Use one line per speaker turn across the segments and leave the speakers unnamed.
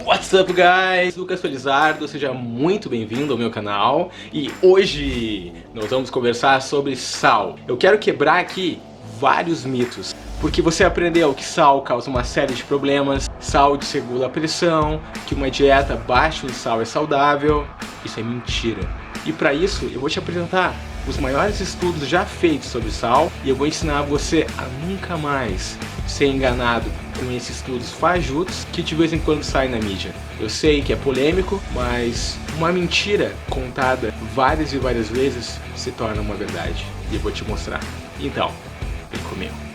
What's up, guys? Lucas Felizardo, seja muito bem-vindo ao meu canal. E hoje nós vamos conversar sobre sal. Eu quero quebrar aqui vários mitos, porque você aprendeu que sal causa uma série de problemas, sal desregula a pressão, que uma dieta baixa em sal é saudável. Isso é mentira. E para isso eu vou te apresentar os maiores estudos já feitos sobre sal e eu vou ensinar você a nunca mais ser enganado com esses estudos fajutos que de vez em quando saem na mídia. Eu sei que é polêmico, mas uma mentira contada várias e várias vezes se torna uma verdade. E eu vou te mostrar. Então, vem comigo.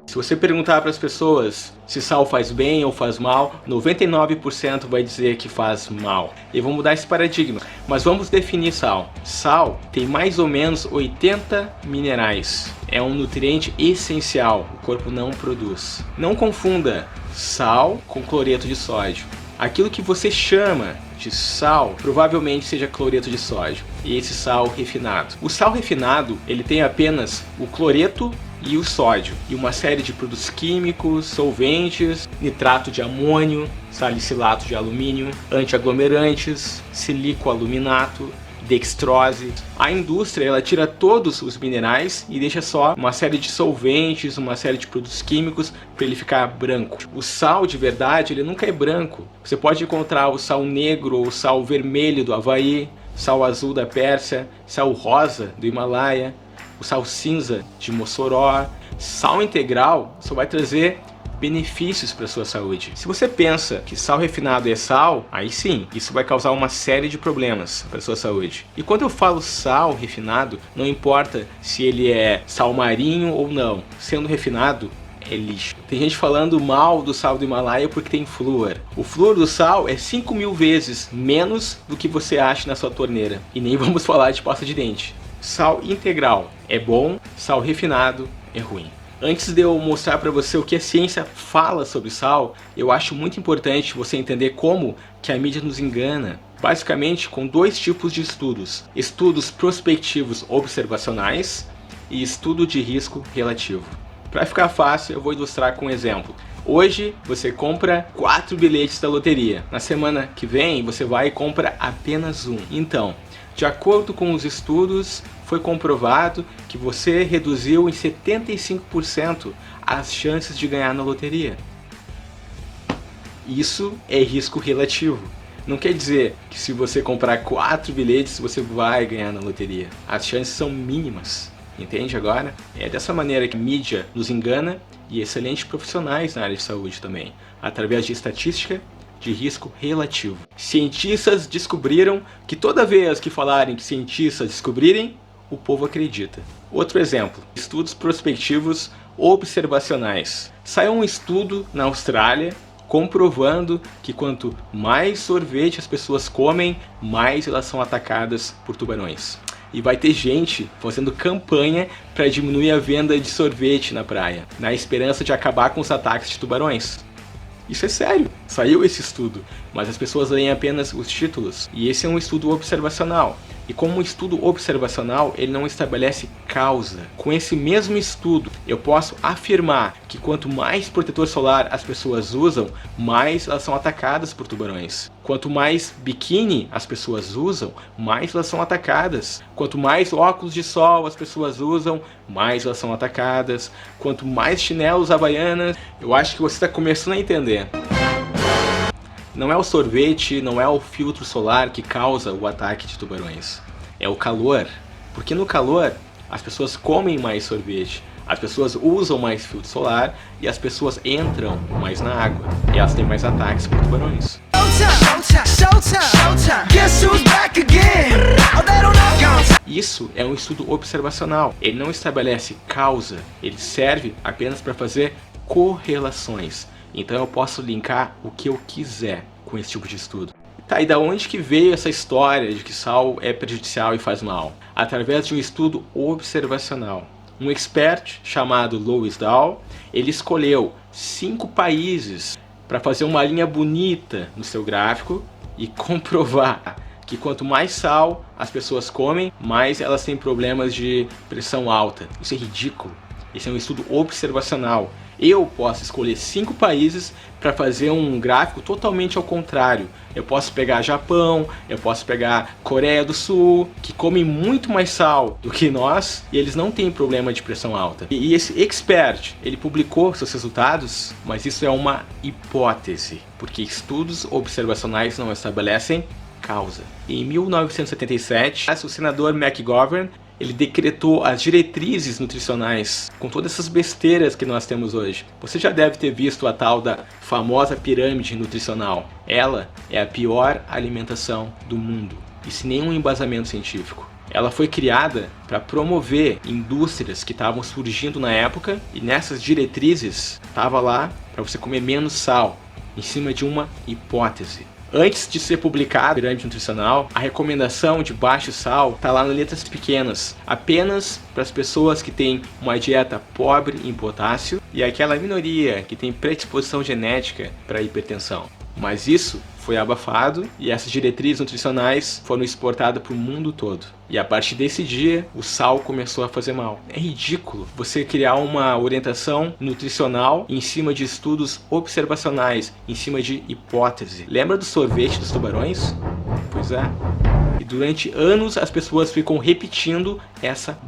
Se você perguntar para as pessoas se sal faz bem ou faz mal, 99% vai dizer que faz mal. E vamos mudar esse paradigma. Mas vamos definir sal. Sal tem mais ou menos 80 minerais. É um nutriente essencial, o corpo não produz. Não confunda sal com cloreto de sódio. Aquilo que você chama de sal provavelmente seja cloreto de sódio. E esse sal refinado. O sal refinado, ele tem apenas o cloreto e o sódio, e uma série de produtos químicos, solventes, nitrato de amônio, salicilato de alumínio, antiaglomerantes, silicoaluminato, dextrose. A indústria ela tira todos os minerais e deixa só uma série de solventes, uma série de produtos químicos para ele ficar branco. O sal de verdade ele nunca é branco. Você pode encontrar o sal negro ou o sal vermelho do Havaí, sal azul da Pérsia, sal rosa do Himalaia, o sal cinza de Mossoró. Sal integral só vai trazer benefícios para a sua saúde. Se você pensa que sal refinado é sal, aí sim, isso vai causar uma série de problemas para a sua saúde. E quando eu falo sal refinado, não importa se ele é sal marinho ou não, sendo refinado, é lixo. Tem gente falando mal do sal do Himalaia porque tem flúor. O flúor do sal é 5.000 vezes menos do que você acha na sua torneira. E nem vamos falar de pasta de dente. Sal integral é bom, sal refinado é ruim. Antes de eu mostrar para você o que a ciência fala sobre sal, eu acho muito importante você entender como que a mídia nos engana. Basicamente com dois tipos de estudos. Estudos prospectivos observacionais e estudo de risco relativo. Para ficar fácil, eu vou ilustrar com um exemplo. Hoje você compra 4 bilhetes da loteria. Na semana que vem você vai e compra apenas um. Então, de acordo com os estudos, foi comprovado que você reduziu em 75% as chances de ganhar na loteria. Isso é risco relativo. Não quer dizer que se você comprar 4 bilhetes você vai ganhar na loteria. As chances são mínimas. Entende agora? É dessa maneira que a mídia nos engana e excelentes profissionais na área de saúde também, através de estatística de risco relativo. Cientistas descobriram que toda vez que falarem que cientistas descobrirem, o povo acredita. Outro exemplo, estudos prospectivos observacionais. Saiu um estudo na Austrália comprovando que quanto mais sorvete as pessoas comem, mais elas são atacadas por tubarões. E vai ter gente fazendo campanha para diminuir a venda de sorvete na praia, na esperança de acabar com os ataques de tubarões. Isso é sério, saiu esse estudo, mas as pessoas leem apenas os títulos. E esse é um estudo observacional. E como um estudo observacional, ele não estabelece causa. Com esse mesmo estudo, eu posso afirmar que quanto mais protetor solar as pessoas usam, mais elas são atacadas por tubarões. Quanto mais biquíni as pessoas usam, mais elas são atacadas. Quanto mais óculos de sol as pessoas usam, mais elas são atacadas. Quanto mais chinelos havaianas, eu acho que você está começando a entender. Não é o sorvete, não é o filtro solar que causa o ataque de tubarões. É o calor. Porque no calor, as pessoas comem mais sorvete, as pessoas usam mais filtro solar e as pessoas entram mais na água. E elas têm mais ataques por tubarões. Isso é um estudo observacional. Ele não estabelece causa, ele serve apenas para fazer correlações. Então eu posso linkar o que eu quiser com esse tipo de estudo. Tá, e da onde que veio essa história de que sal é prejudicial e faz mal? Através de um estudo observacional. Um expert chamado Lewis Dahl, ele escolheu 5 países para fazer uma linha bonita no seu gráfico e comprovar que quanto mais sal as pessoas comem, mais elas têm problemas de pressão alta. Isso é ridículo. Esse é um estudo observacional. Eu posso escolher 5 países para fazer um gráfico totalmente ao contrário. Eu posso pegar Japão, eu posso pegar Coreia do Sul, que comem muito mais sal do que nós e eles não têm problema de pressão alta. E esse expert, ele publicou seus resultados, mas isso é uma hipótese, porque estudos observacionais não estabelecem causa. Em 1977, o senador McGovern ele decretou as diretrizes nutricionais com todas essas besteiras que nós temos hoje. Você já deve ter visto a tal da famosa pirâmide nutricional. Ela é a pior alimentação do mundo e sem nenhum embasamento científico. Ela foi criada para promover indústrias que estavam surgindo na época e nessas diretrizes estava lá para você comer menos sal, em cima de uma hipótese. Antes de ser publicado a pirâmide nutricional, a recomendação de baixo sal está lá nas letras pequenas, apenas para as pessoas que têm uma dieta pobre em potássio e aquela minoria que tem predisposição genética para hipertensão. Mas isso foi abafado e essas diretrizes nutricionais foram exportadas para o mundo todo. E a partir desse dia, o sal começou a fazer mal. É ridículo você criar uma orientação nutricional em cima de estudos observacionais, em cima de hipótese. Lembra do sorvete dos tubarões? Pois é. E durante anos as pessoas ficam repetindo essa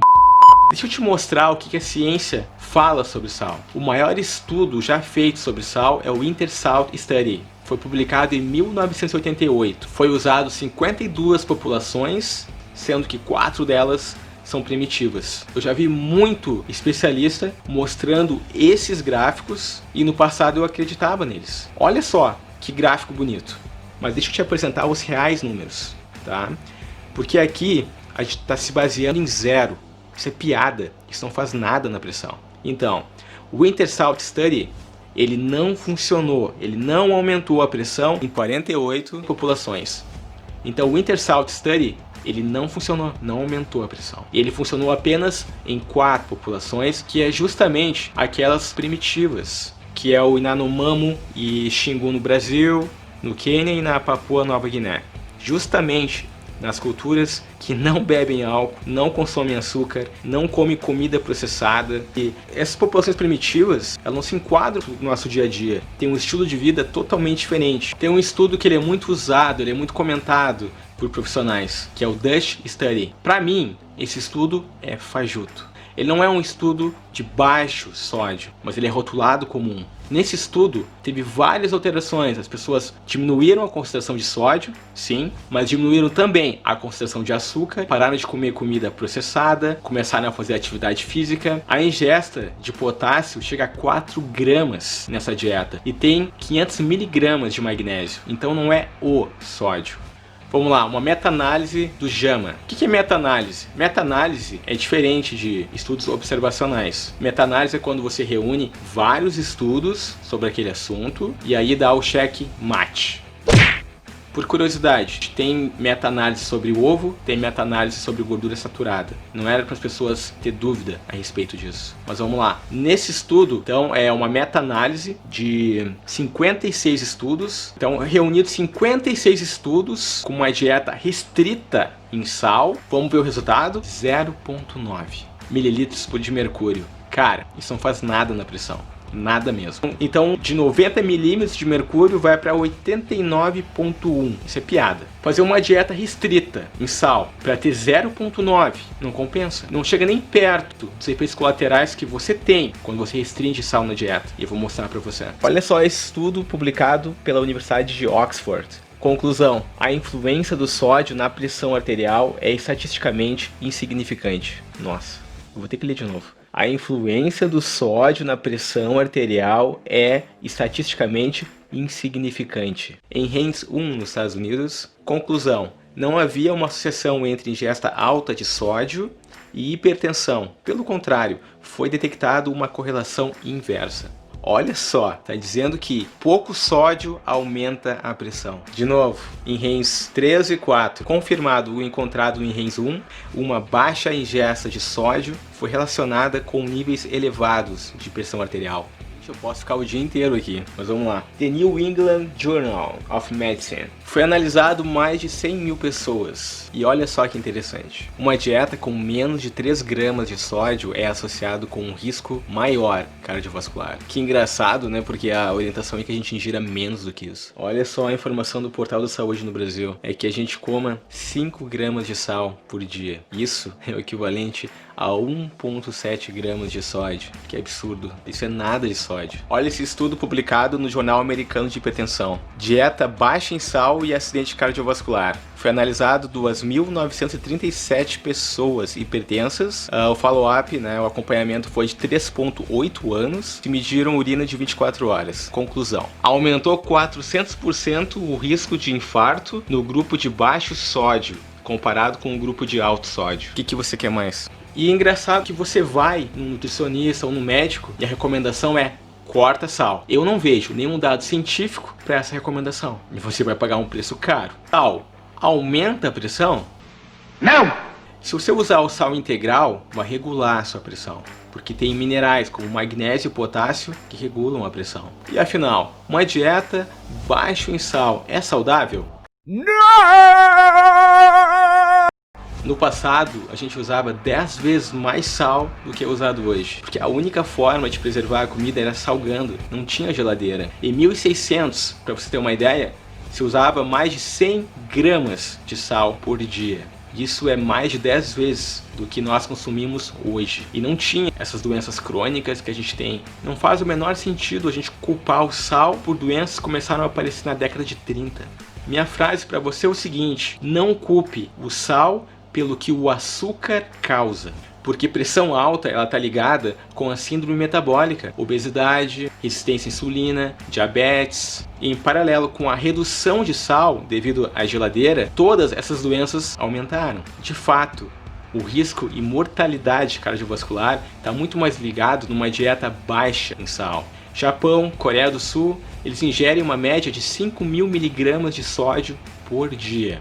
Deixa eu te mostrar o que a ciência fala sobre sal. O maior estudo já feito sobre sal é o InterSalt Study. Foi publicado em 1988. Foi usado 52 populações, sendo que 4 delas são primitivas. Eu já vi muito especialista mostrando esses gráficos e no passado eu acreditava neles. Olha só que gráfico bonito. Mas deixa eu te apresentar os reais números, tá? Porque aqui a gente está se baseando em zero. Isso é piada, isso não faz nada na pressão. Então, o InterSalt Study, ele não funcionou, ele não aumentou a pressão em 48 populações. Então o InterSalt Study, ele não funcionou, não aumentou a pressão. Ele funcionou apenas em 4 populações, que é justamente aquelas primitivas, que é o Yanomamo e Xingu no Brasil, no Quênia e na Papua Nova Guiné. Justamente nas culturas que não bebem álcool, não consomem açúcar, não comem comida processada. E essas populações primitivas, elas não se enquadram no nosso dia a dia. Tem um estilo de vida totalmente diferente. Tem um estudo que ele é muito usado, ele é muito comentado por profissionais, que é o Dutch Study. Para mim, esse estudo é fajuto. Ele não é um estudo de baixo sódio, mas ele é rotulado como um. Nesse estudo, teve várias alterações. As pessoas diminuíram a concentração de sódio, sim, mas diminuíram também a concentração de açúcar, pararam de comer comida processada, começaram a fazer atividade física. A ingesta de potássio chega a 4 gramas nessa dieta e tem 500 miligramas de magnésio, então não é o sódio. Vamos lá, uma meta-análise do JAMA. O que é meta-análise? Meta-análise é diferente de estudos observacionais. Meta-análise é quando você reúne vários estudos sobre aquele assunto e aí dá o check mate. Por curiosidade, tem meta-análise sobre o ovo, tem meta-análise sobre gordura saturada. Não era para as pessoas ter dúvida a respeito disso. Mas vamos lá. Nesse estudo, então, é uma meta-análise de 56 estudos. Então, reunidos 56 estudos com uma dieta restrita em sal. Vamos ver o resultado? 0,9 mililitros de mercúrio. Cara, isso não faz nada na pressão. Nada mesmo. Então, de 90 milímetros de mercúrio vai para 89,1. Isso é piada. Fazer uma dieta restrita em sal para ter 0,9 não compensa. Não chega nem perto dos efeitos colaterais que você tem quando você restringe sal na dieta. E eu vou mostrar para você. Olha só esse estudo publicado pela Universidade de Oxford. Conclusão: a influência do sódio na pressão arterial é estatisticamente insignificante. Nossa, eu vou ter que ler de novo. A influência do sódio na pressão arterial é estatisticamente insignificante. Em Haynes 1, nos Estados Unidos, conclusão: não havia uma associação entre ingesta alta de sódio e hipertensão. Pelo contrário, foi detectada uma correlação inversa. Olha só, está dizendo que pouco sódio aumenta a pressão. De novo, em Haynes 3 e 4, confirmado o encontrado em Haynes 1, uma baixa ingesta de sódio foi relacionada com níveis elevados de pressão arterial. Eu posso ficar o dia inteiro aqui, mas vamos lá. The New England Journal of Medicine. Foi analisado mais de 100 mil pessoas. E olha só que interessante. Uma dieta com menos de 3 gramas de sódio é associado com um risco maior cardiovascular. Que engraçado, né? Porque a orientação é que a gente ingira menos do que isso. Olha só a informação do Portal da Saúde no Brasil. É que a gente coma 5 gramas de sal por dia. Isso é o equivalente a 1,7 gramas de sódio. Que absurdo. Isso é nada de sódio. Olha esse estudo publicado no Jornal Americano de Hipertensão. Dieta baixa em sal e acidente cardiovascular. Foi analisado 2.937 pessoas hipertensas. O follow-up, né, o acompanhamento foi de 3,8 anos e mediram urina de 24 horas. Conclusão. Aumentou 400% o risco de infarto no grupo de baixo sódio, comparado com o grupo de alto sódio. O que você quer mais? E é engraçado que você vai no nutricionista ou no médico e a recomendação é corta sal. Eu não vejo nenhum dado científico para essa recomendação. E você vai pagar um preço caro. Sal aumenta a pressão? Não! Se você usar o sal integral, vai regular a sua pressão. Porque tem minerais como magnésio e potássio que regulam a pressão. E afinal, uma dieta baixa em sal é saudável? Não! No passado, a gente usava 10 vezes mais sal do que é usado hoje, porque a única forma de preservar a comida era salgando, não tinha geladeira. Em 1600, para você ter uma ideia, se usava mais de 100 gramas de sal por dia. Isso é mais de 10 vezes do que nós consumimos hoje. E não tinha essas doenças crônicas que a gente tem. Não faz o menor sentido a gente culpar o sal por doenças que começaram a aparecer na década de 30. Minha frase para você é o seguinte: não culpe o sal pelo que o açúcar causa. Porque pressão alta ela está ligada com a síndrome metabólica, obesidade, resistência à insulina, diabetes. E em paralelo com a redução de sal devido à geladeira, todas essas doenças aumentaram. De fato, o risco e mortalidade cardiovascular está muito mais ligado numa dieta baixa em sal. Japão, Coreia do Sul, eles ingerem uma média de 5.000 miligramas de sódio por dia.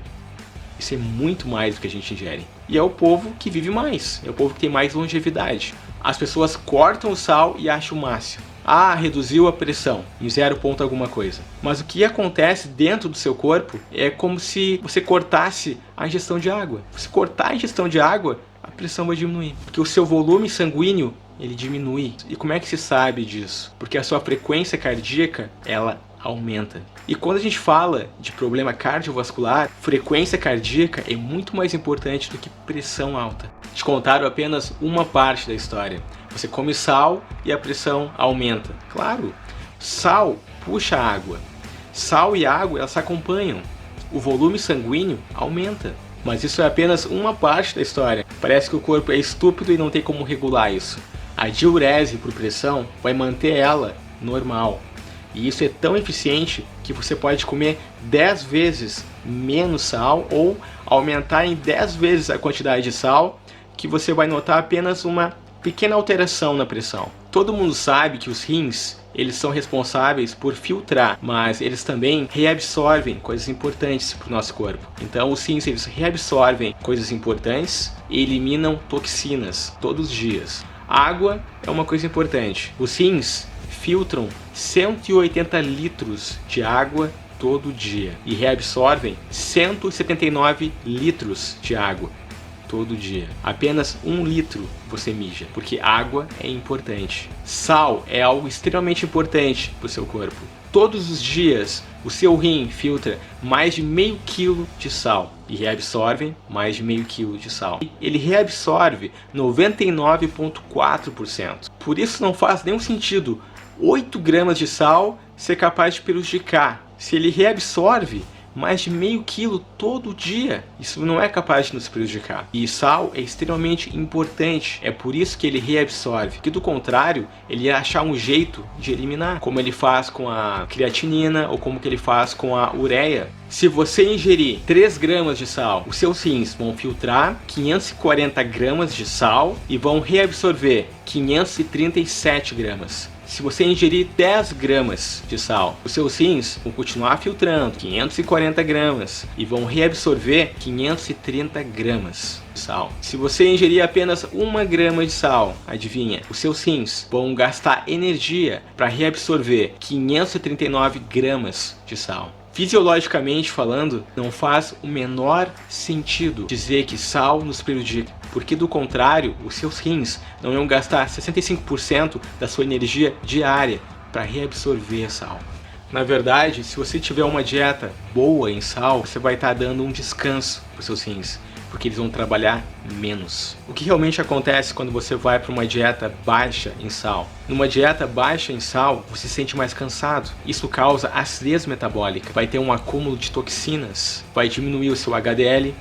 Isso é muito mais do que a gente ingere. E é o povo que vive mais, é o povo que tem mais longevidade. As pessoas cortam o sal e acham o máximo. Ah, reduziu a pressão em 0 ponto alguma coisa. Mas o que acontece dentro do seu corpo é como se você cortasse a ingestão de água. Se cortar a ingestão de água, a pressão vai diminuir. Porque o seu volume sanguíneo, ele diminui. E como é que se sabe disso? Porque a sua frequência cardíaca, ela aumenta. E quando a gente fala de problema cardiovascular, frequência cardíaca é muito mais importante do que pressão alta. Te contaram apenas uma parte da história. Você come sal e a pressão aumenta. Claro, sal puxa água. Sal e água, elas se acompanham. O volume sanguíneo aumenta. Mas isso é apenas uma parte da história. Parece que o corpo é estúpido e não tem como regular isso. A diurese por pressão vai manter ela normal. E isso é tão eficiente que você pode comer 10 vezes menos sal ou aumentar em 10 vezes a quantidade de sal, que você vai notar apenas uma pequena alteração na pressão. Todo mundo sabe que os rins, eles são responsáveis por filtrar, mas eles também reabsorvem coisas importantes para o nosso corpo. Então os rins, eles reabsorvem coisas importantes e eliminam toxinas todos os dias. Água é uma coisa importante. Os rins filtram 180 litros de água todo dia e reabsorvem 179 litros de água todo dia. Apenas 1 litro você mija, porque água é importante. Sal é algo extremamente importante para o seu corpo. Todos os dias o seu rim filtra mais de meio quilo de sal e reabsorve mais de meio quilo de sal. Ele reabsorve 99,4%. Por isso não faz nenhum sentido 8 gramas de sal ser capaz de prejudicar. Se ele reabsorve mais de meio quilo todo dia, isso não é capaz de nos prejudicar. E sal é extremamente importante, é por isso que ele reabsorve, que do contrário, ele ia achar um jeito de eliminar, como ele faz com a creatinina ou como que ele faz com a ureia. Se você ingerir 3 gramas de sal, os seus rins vão filtrar 540 gramas de sal e vão reabsorver 537 gramas. se você ingerir 10 gramas de sal, os seus rins vão continuar filtrando 540 gramas e vão reabsorver 530 gramas de sal. Se você ingerir apenas 1 grama de sal, adivinha, os seus rins vão gastar energia para reabsorver 539 gramas de sal. Fisiologicamente falando, não faz o menor sentido dizer que sal nos prejudica, porque do contrário, os seus rins não iam gastar 65% da sua energia diária para reabsorver sal. Na verdade, se você tiver uma dieta boa em sal, você vai estar dando um descanso para os seus rins, porque eles vão trabalhar menos. O que realmente acontece quando você vai para uma dieta baixa em sal? Numa dieta baixa em sal, você se sente mais cansado. Isso causa acidez metabólica, vai ter um acúmulo de toxinas, vai diminuir o seu HDL,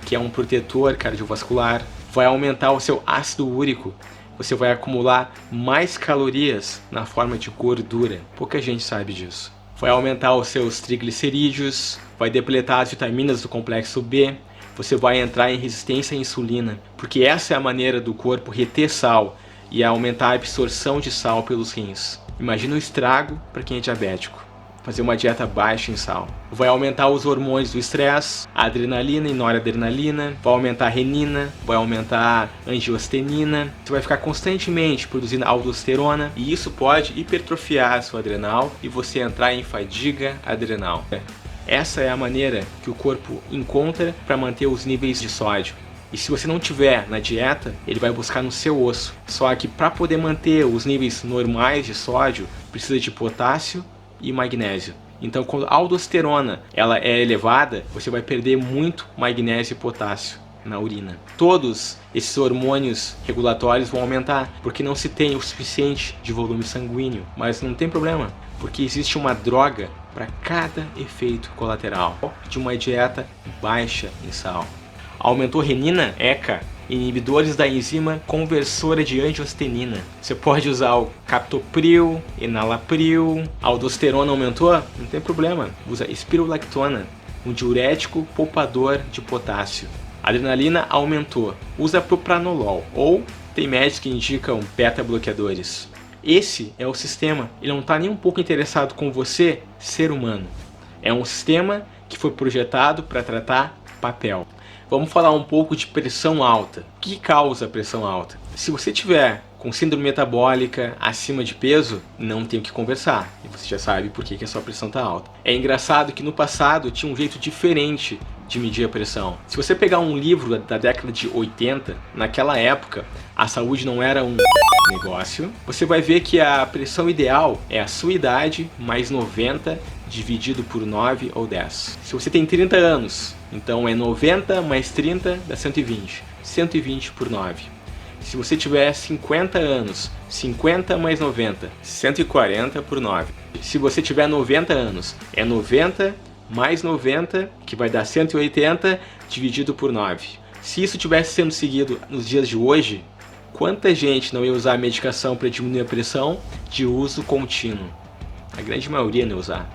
que é um protetor cardiovascular, vai aumentar o seu ácido úrico, você vai acumular mais calorias na forma de gordura. Pouca gente sabe disso. Vai aumentar os seus triglicerídeos, vai depletar as vitaminas do complexo B, você vai entrar em resistência à insulina, porque essa é a maneira do corpo reter sal e aumentar a absorção de sal pelos rins. Imagina o estrago para quem é diabético. Fazer uma dieta baixa em sal. Vai aumentar os hormônios do estresse, a adrenalina e noradrenalina, vai aumentar a renina, vai aumentar a angiostenina, você vai ficar constantemente produzindo aldosterona e isso pode hipertrofiar a sua adrenal e você entrar em fadiga adrenal. Essa é a maneira que o corpo encontra para manter os níveis de sódio. E se você não tiver na dieta, ele vai buscar no seu osso. Só que para poder manter os níveis normais de sódio, precisa de potássio e magnésio. Então, quando a aldosterona ela é elevada, você vai perder muito magnésio e potássio na urina. Todos esses hormônios regulatórios vão aumentar, porque não se tem o suficiente de volume sanguíneo. Mas não tem problema, porque existe uma droga para cada efeito colateral de uma dieta baixa em sal. Aumentou renina? ECA, inibidores da enzima conversora de angiostenina. Você pode usar o captopril, enalapril. A aldosterona aumentou? Não tem problema. Usa espirulactona, um diurético poupador de potássio. A adrenalina aumentou. Usa propranolol ou tem médicos que indicam beta-bloqueadores. Esse é o sistema. Ele não está nem um pouco interessado com você, ser humano. É um sistema que foi projetado para tratar papel. Vamos falar um pouco de pressão alta. O que causa pressão alta? Se você tiver com síndrome metabólica, acima de peso, não tem o que conversar. E você já sabe por que a sua pressão está alta. É engraçado que no passado tinha um jeito diferente de medir a pressão. Se você pegar um livro da década de 80, naquela época, a saúde não era um negócio. Você vai ver que a pressão ideal é a sua idade mais 90 dividido por 9 ou 10. Se você tem 30 anos, então é 90 mais 30 dá 120. 120 por 9. Se você tiver 50 anos, 50 mais 90, 140 por 9. Se você tiver 90 anos, é 90 mais 90, que vai dar 180, dividido por 9. Se isso tivesse sendo seguido nos dias de hoje, quanta gente não ia usar a medicação para diminuir a pressão de uso contínuo? A grande maioria não ia usar.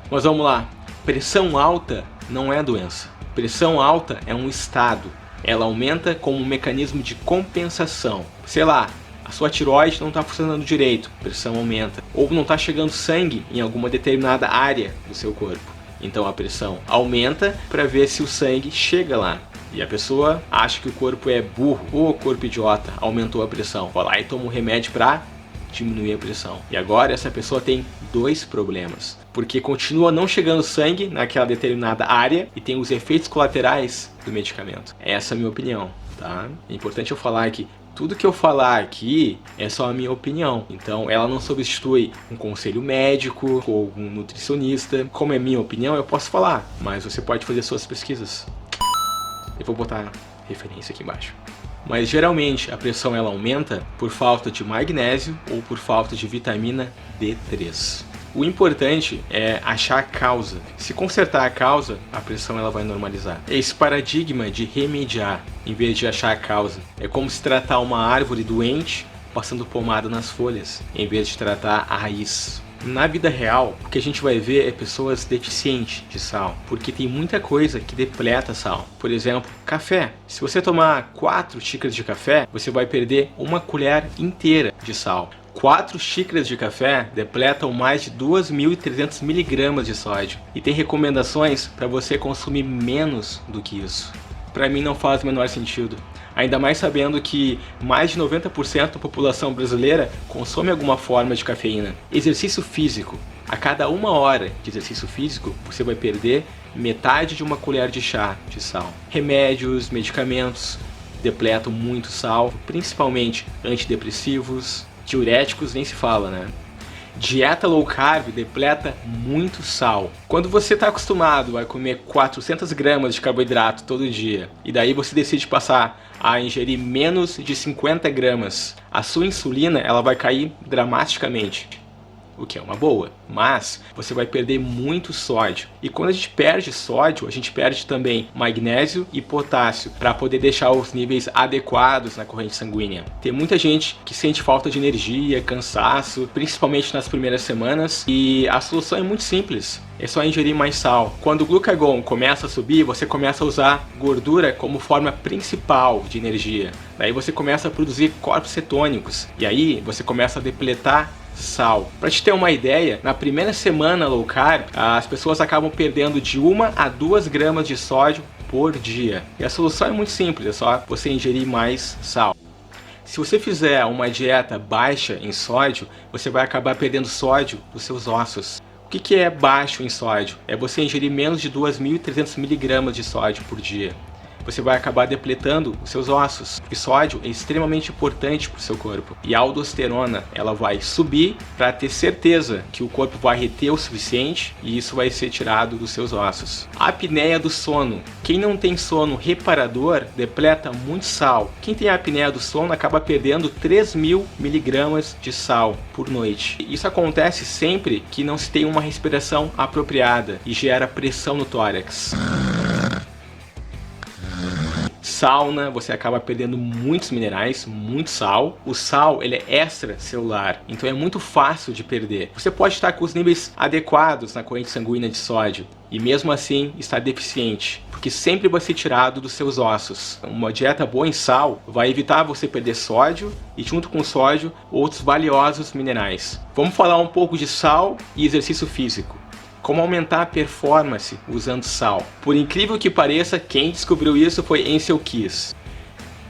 Mas vamos lá, pressão alta não é doença. Pressão alta é um estado. Ela aumenta como um mecanismo de compensação. Sei lá, a sua tireoide não está funcionando direito, a pressão aumenta. Ou não está chegando sangue em alguma determinada área do seu corpo. Então a pressão aumenta para ver se o sangue chega lá. E a pessoa acha que o corpo é burro. Ô, corpo idiota, aumentou a pressão. Vai lá e toma um remédio para diminuir a pressão. E agora essa pessoa tem dois problemas. Porque continua não chegando sangue naquela determinada área e tem os efeitos colaterais do medicamento. Essa é a minha opinião, tá? É importante eu falar que tudo que eu falar aqui é só a minha opinião. Então ela não substitui um conselho médico ou um nutricionista. Como é minha opinião, eu posso falar. Mas você pode fazer suas pesquisas. Eu vou botar referência aqui embaixo. Mas geralmente a pressão ela aumenta por falta de magnésio ou por falta de vitamina D3. O importante é achar a causa. Se consertar a causa, a pressão ela vai normalizar. É esse paradigma de remediar, em vez de achar a causa. É como se tratar uma árvore doente passando pomada nas folhas, em vez de tratar a raiz. Na vida real, o que a gente vai ver é pessoas deficientes de sal, porque tem muita coisa que depleta sal. Por exemplo, café. Se você tomar 4 xícaras de café, você vai perder 1 colher inteira de sal. 4 xícaras de café depletam mais de 2.300 mg de sódio. E tem recomendações para você consumir menos do que isso. Para mim não faz o menor sentido. Ainda mais sabendo que mais de 90% da população brasileira consome alguma forma de cafeína. Exercício físico. A cada 1 hora de exercício físico, você vai perder metade de uma colher de chá de sal. Remédios, medicamentos depletam muito sal, principalmente antidepressivos, diuréticos nem se fala, né? Dieta low carb depleta muito sal. Quando você está acostumado a comer 400 gramas de carboidrato todo dia, e daí você decide passar a ingerir menos de 50 gramas, a sua insulina ela vai cair dramaticamente. O que é uma boa, mas você vai perder muito sódio. E quando a gente perde sódio, a gente perde também magnésio e potássio para poder deixar os níveis adequados na corrente sanguínea. Tem muita gente que sente falta de energia, cansaço, principalmente nas primeiras semanas, e a solução é muito simples. É só ingerir mais sal. Quando o glucagon começa a subir, você começa a usar gordura como forma principal de energia. Daí você começa a produzir corpos cetônicos, e aí você começa a depletar sal. Para te ter uma ideia, na primeira semana low carb, as pessoas acabam perdendo de 1 a 2 gramas de sódio por dia. E a solução é muito simples, é só você ingerir mais sal. Se você fizer uma dieta baixa em sódio, você vai acabar perdendo sódio dos seus ossos. O que é baixo em sódio? É você ingerir menos de 2.300 mg de sódio por dia. Você vai acabar depletando os seus ossos. E sódio é extremamente importante para o seu corpo. E a aldosterona, ela vai subir para ter certeza que o corpo vai reter o suficiente e isso vai ser tirado dos seus ossos. A apneia do sono. Quem não tem sono reparador depleta muito sal. Quem tem a apneia do sono acaba perdendo 3.000 mg de sal por noite. Isso acontece sempre que não se tem uma respiração apropriada e gera pressão no tórax. Sauna, você acaba perdendo muitos minerais, muito sal. O sal, ele é extracelular, então é muito fácil de perder. Você pode estar com os níveis adequados na corrente sanguínea de sódio e mesmo assim está deficiente, porque sempre vai ser tirado dos seus ossos. Uma dieta boa em sal vai evitar você perder sódio e junto com o sódio, outros valiosos minerais. Vamos falar um pouco de sal e exercício físico. Como aumentar a performance usando sal. Por incrível que pareça, quem descobriu isso foi Ancel Keys.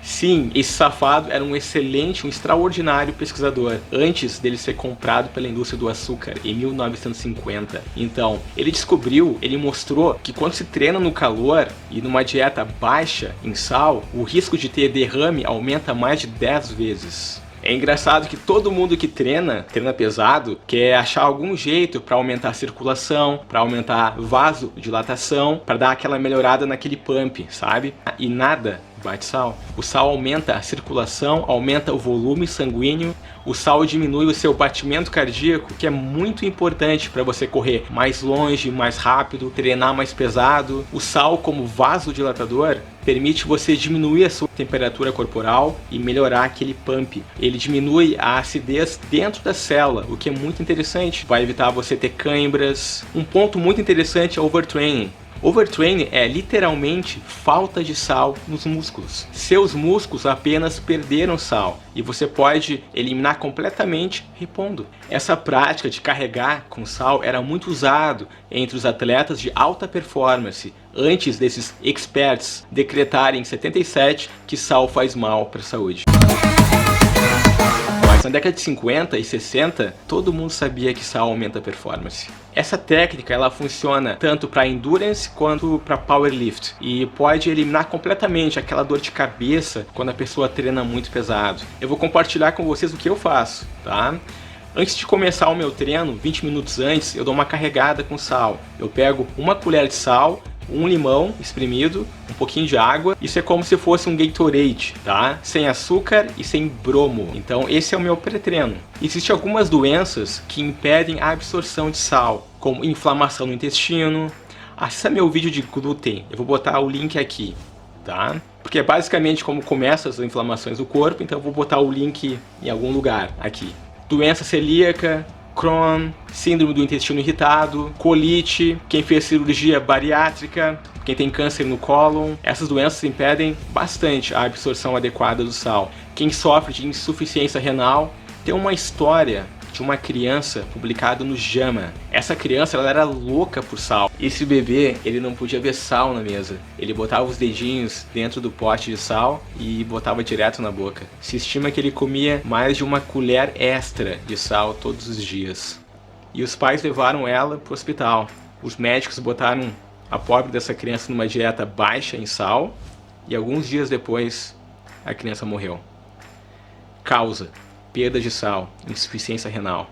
Sim, esse safado era um excelente, um extraordinário pesquisador, antes dele ser comprado pela indústria do açúcar, em 1950. Então, ele mostrou que quando se treina no calor e numa dieta baixa em sal, o risco de ter derrame aumenta mais de 10 vezes. É engraçado que todo mundo que treina pesado, quer achar algum jeito para aumentar a circulação, para aumentar vasodilatação, para dar aquela melhorada naquele pump, sabe? E nada bate sal. O sal aumenta a circulação, aumenta o volume sanguíneo, o sal diminui o seu batimento cardíaco, que é muito importante para você correr mais longe, mais rápido, treinar mais pesado. O sal, como vasodilatador, permite você diminuir a sua temperatura corporal e melhorar aquele pump. Ele diminui a acidez dentro da célula, o que é muito interessante. Vai evitar você ter cãibras. Um ponto muito interessante é o overtraining. Overtraining é literalmente falta de sal nos músculos. Seus músculos apenas perderam sal e você pode eliminar completamente repondo. Essa prática de carregar com sal era muito usado entre os atletas de alta performance, antes desses experts decretarem em 77 que sal faz mal para a saúde. Mas na década de 50 e 60, todo mundo sabia que sal aumenta a performance. Essa técnica ela funciona tanto para endurance quanto para powerlift e pode eliminar completamente aquela dor de cabeça quando a pessoa treina muito pesado. Eu vou compartilhar com vocês o que eu faço, tá? Antes de começar o meu treino, 20 minutos antes, eu dou uma carregada com sal. Eu pego 1 colher de sal, um limão espremido, um pouquinho de água. Isso é como se fosse um Gatorade, tá? Sem açúcar e sem bromo. Então esse é o meu pré-treino. Existem algumas doenças que impedem a absorção de sal, como inflamação no intestino. Acessa meu vídeo de glúten, eu vou botar o link aqui, tá? Porque é basicamente como começam as inflamações do corpo, então eu vou botar o link em algum lugar aqui. Doença celíaca, Crohn, síndrome do intestino irritado, colite, quem fez cirurgia bariátrica, quem tem câncer no cólon. Essas doenças impedem bastante a absorção adequada do sal. Quem sofre de insuficiência renal Tem uma história de uma criança publicada no JAMA. Essa criança, ela era louca por sal. Esse bebê, ele não podia ver sal na mesa. Ele botava os dedinhos dentro do pote de sal e botava direto na boca. Se estima que ele comia mais de uma colher extra de sal todos os dias. E os pais levaram ela para o hospital. Os médicos botaram a pobre dessa criança numa dieta baixa em sal e alguns dias depois a criança morreu. Causa: perda de sal, insuficiência renal.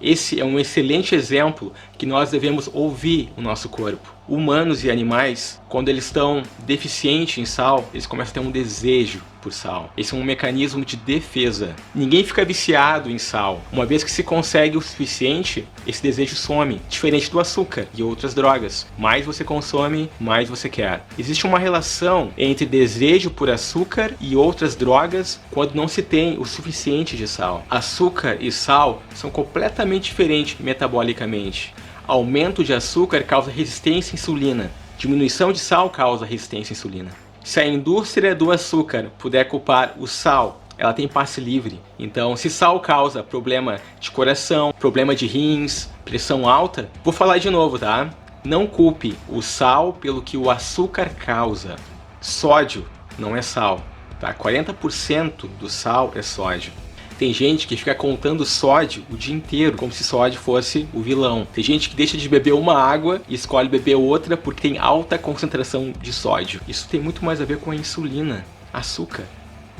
Esse é um excelente exemplo que nós devemos ouvir o nosso corpo. Humanos e animais, quando eles estão deficientes em sal, eles começam a ter um desejo por sal. Esse é um mecanismo de defesa. Ninguém fica viciado em sal. Uma vez que se consegue o suficiente, esse desejo some. Diferente do açúcar e outras drogas. Mais você consome, mais você quer. Existe uma relação entre desejo por açúcar e outras drogas quando não se tem o suficiente de sal. Açúcar e sal são completamente diferentes metabolicamente. Aumento de açúcar causa resistência à insulina. Diminuição de sal causa resistência à insulina. Se a indústria do açúcar puder culpar o sal, ela tem passe livre. Então, se sal causa problema de coração, problema de rins, pressão alta, vou falar de novo, tá? Não culpe o sal pelo que o açúcar causa. Sódio não é sal, tá? 40% do sal é sódio. Tem gente que fica contando sódio o dia inteiro, como se sódio fosse o vilão. Tem gente que deixa de beber uma água e escolhe beber outra porque tem alta concentração de sódio. Isso tem muito mais a ver com a insulina, açúcar,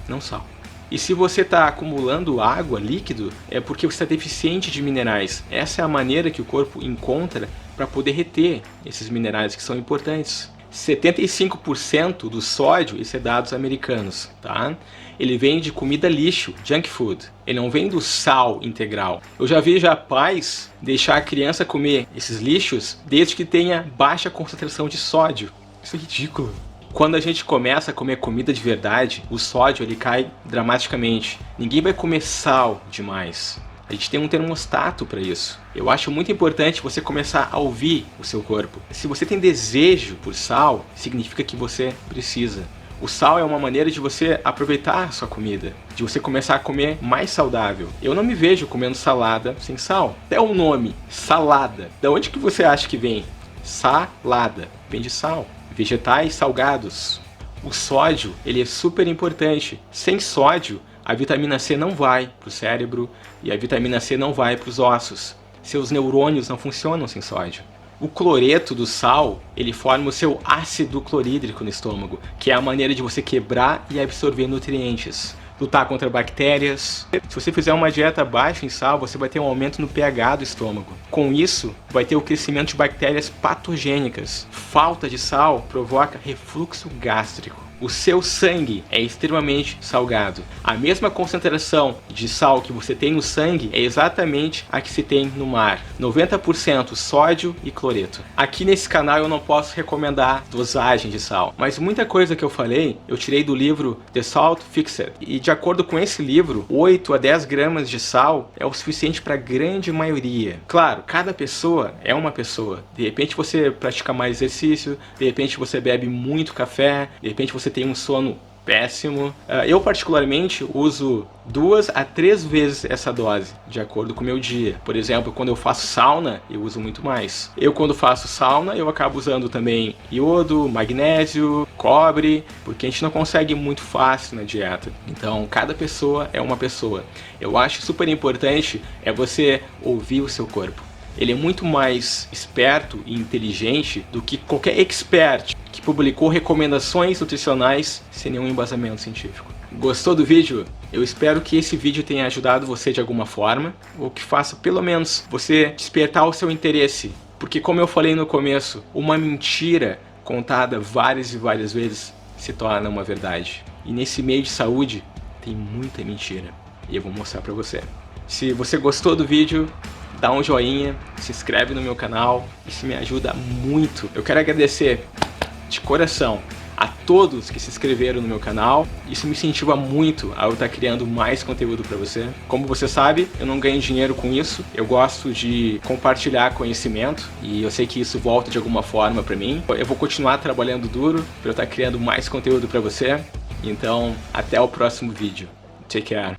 não sal. E se você está acumulando água, líquido, é porque você está deficiente de minerais. Essa é a maneira que o corpo encontra para poder reter esses minerais que são importantes. 75% do sódio, isso é dados americanos, tá? Ele vem de comida lixo, junk food. Ele não vem do sal integral. Eu já vi pais deixar a criança comer esses lixos desde que tenha baixa concentração de sódio. Isso é ridículo. Quando a gente começa a comer comida de verdade, o sódio ele cai dramaticamente. Ninguém vai comer sal demais. A gente tem um termostato para isso. Eu acho muito importante você começar a ouvir o seu corpo. Se você tem desejo por sal, significa que você precisa. O sal é uma maneira de você aproveitar a sua comida, de você começar a comer mais saudável. Eu não me vejo comendo salada sem sal. Até o nome, salada. Da onde que você acha que vem? Salada. Vem de sal. Vegetais salgados. O sódio, ele é super importante. Sem sódio, a vitamina C não vai para o cérebro e a vitamina C não vai para os ossos. Seus neurônios não funcionam sem sódio. O cloreto do sal, ele forma o seu ácido clorídrico no estômago, que é a maneira de você quebrar e absorver nutrientes. Lutar contra bactérias. Se você fizer uma dieta baixa em sal, você vai ter um aumento no pH do estômago. Com isso, vai ter o crescimento de bactérias patogênicas. Falta de sal provoca refluxo gástrico. O seu sangue é extremamente salgado. A mesma concentração de sal que você tem no sangue é exatamente a que se tem no mar. 90% sódio e cloreto. Aqui nesse canal eu não posso recomendar dosagem de sal, mas muita coisa que eu falei, eu tirei do livro The Salt Fixer. E de acordo com esse livro, 8 a 10 gramas de sal é o suficiente para a grande maioria. Claro, cada pessoa é uma pessoa. De repente você pratica mais exercício, de repente você bebe muito café, de repente você tem um sono péssimo. Eu particularmente uso 2 a 3 vezes essa dose, de acordo com o meu dia. Por exemplo, quando eu faço sauna, eu uso muito mais. Quando faço sauna, eu acabo usando também iodo, magnésio, cobre, porque a gente não consegue muito fácil na dieta. Então, cada pessoa é uma pessoa. Eu acho super importante você ouvir o seu corpo. Ele é muito mais esperto e inteligente do que qualquer expert que publicou recomendações nutricionais sem nenhum embasamento científico. Gostou do vídeo? Eu espero que esse vídeo tenha ajudado você de alguma forma, ou que faça pelo menos você despertar o seu interesse. Porque como eu falei no começo, uma mentira contada várias e várias vezes se torna uma verdade. E nesse meio de saúde tem muita mentira. E eu vou mostrar pra você. Se você gostou do vídeo, dá um joinha, se inscreve no meu canal, isso me ajuda muito. Eu quero agradecer de coração a todos que se inscreveram no meu canal, isso me incentiva muito a eu estar criando mais conteúdo para você. Como você sabe, eu não ganho dinheiro com isso, eu gosto de compartilhar conhecimento e eu sei que isso volta de alguma forma para mim. Eu vou continuar trabalhando duro para eu estar criando mais conteúdo para você, então até o próximo vídeo. Take care.